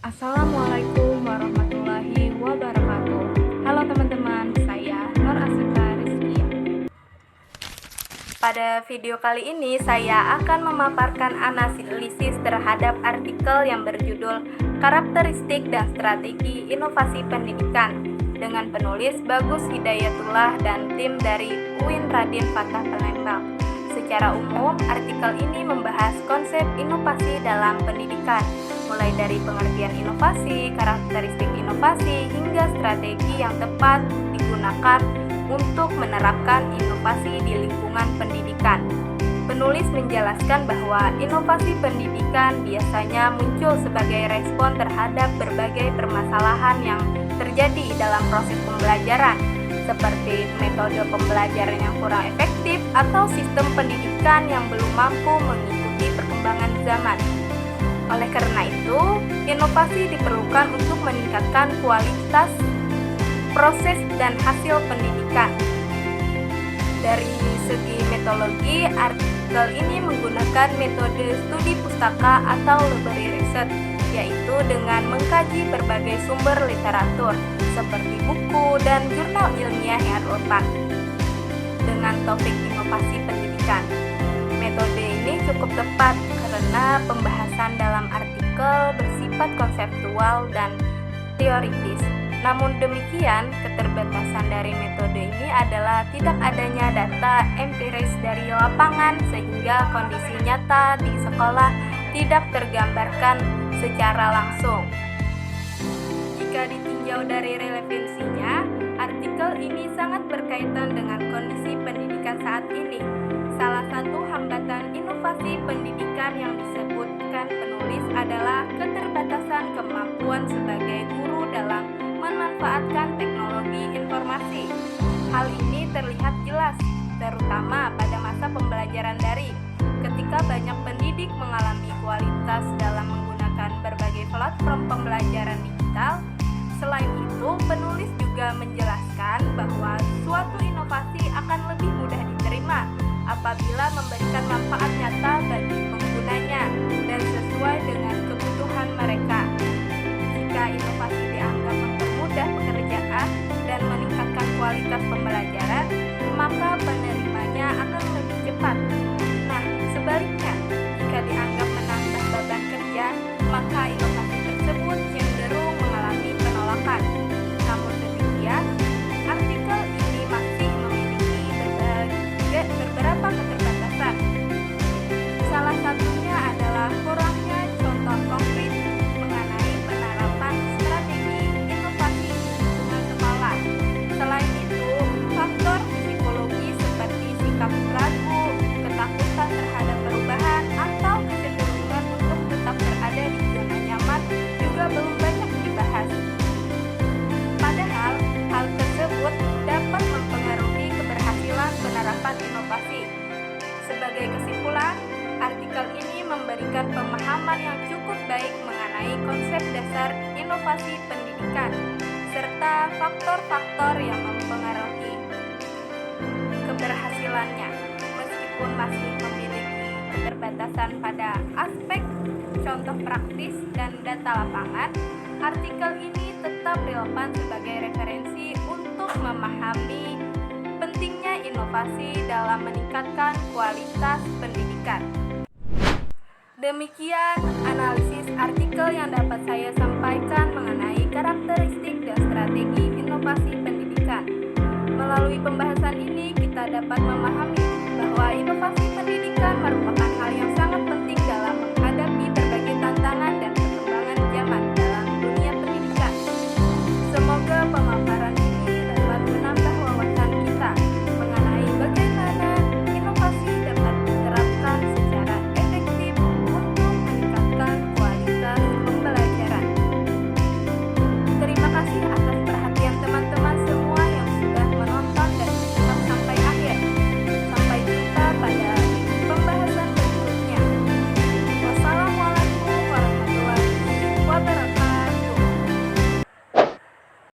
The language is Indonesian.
Assalamualaikum warahmatullahi wabarakatuh. Halo teman-teman, saya Nur Asita Rizkia. Pada video kali ini saya akan memaparkan analisis terhadap artikel yang berjudul Karakteristik dan Strategi Inovasi Pendidikan dengan penulis Bagus Hidayatullah dan tim dari UIN Raden Fatah Palembang. Secara umum, artikel ini membahas konsep inovasi dalam pendidikan, mulai dari pengertian inovasi, karakteristik inovasi, hingga strategi yang tepat digunakan untuk menerapkan inovasi di lingkungan pendidikan. Penulis menjelaskan bahwa inovasi pendidikan biasanya muncul sebagai respon terhadap berbagai permasalahan yang terjadi dalam proses pembelajaran, seperti metode pembelajaran yang kurang efektif atau sistem pendidikan yang belum mampu mengikuti perkembangan zaman. Oleh karena itu, inovasi diperlukan untuk meningkatkan kualitas proses dan hasil pendidikan. Dari segi metodologi, artikel ini menggunakan metode studi pustaka atau library research, yaitu dengan mengkaji berbagai sumber literatur seperti buku dan jurnal ilmiah yang relevan dengan topik inovasi pendidikan. Metode ini cukup tepat karena pembahasan dalam artikel bersifat konseptual dan teoritis. Namun demikian, keterbatasan dari metode ini adalah tidak adanya data empiris dari lapangan sehingga kondisi nyata di sekolah tidak tergambarkan secara langsung. Jika ditinjau dari relevansinya, artikel ini sangat berkaitan dengan kondisi pendidikan saat ini. Salah satu hambatan inovasi pendidikan yang disebutkan penulis adalah keterbatasan kemampuan sebagai guru dalam memanfaatkan teknologi informasi. Hal ini terlihat jelas, terutama pada masa pembelajaran daring, ketika banyak pendidik mengalami kualitas dalam menggunakan berbagai platform pembelajaran digital. Selain itu, penulis juga menjelaskan bahwa suatu inovasi akan lebih mudah diterima apabila memberikan manfaat nyata bagi penggunanya dan sesuai dengan kebutuhan mereka. Jika inovasi dianggap mempermudah pekerjaan dan meningkatkan kualitas pembelajaran, maka penerimanya akan lebih cepat. Nah, sebaliknya, jika dianggap menambah beban kerja, maka inovasi tersebut cenderung mengalami penolakan. Namun demikian, artikel ini masih memiliki beberapa keterbatasan. Salah satunya adalah kurangnya contoh konkret mengenai penerapan strategi inovasi di lingkungan sekolah. Selain itu, faktor psikologi seperti sikap ragu, ketakutan terhadap perubahan, atau kecenderungan untuk tetap berada di zona nyaman juga belum banyak dibahas. Padahal, hal tersebut dapat mempengaruhi keberhasilan penerapan inovasi. Sebagai kesimpulan, artikel ini memberikan pemahaman yang cukup baik mengenai konsep dasar inovasi pendidikan, serta faktor-faktor yang mempengaruhi keberhasilannya. Meskipun masih memiliki keterbatasan pada aspek contoh praktis dan data lapangan, artikel ini tetap relevan sebagai referensi untuk memahami pentingnya inovasi dalam meningkatkan kualitas pendidikan. Demikian analisis artikel yang dapat saya sampaikan mengenai karakteristik dan strategi inovasi pendidikan. Melalui pembahasan ini, kita dapat memahami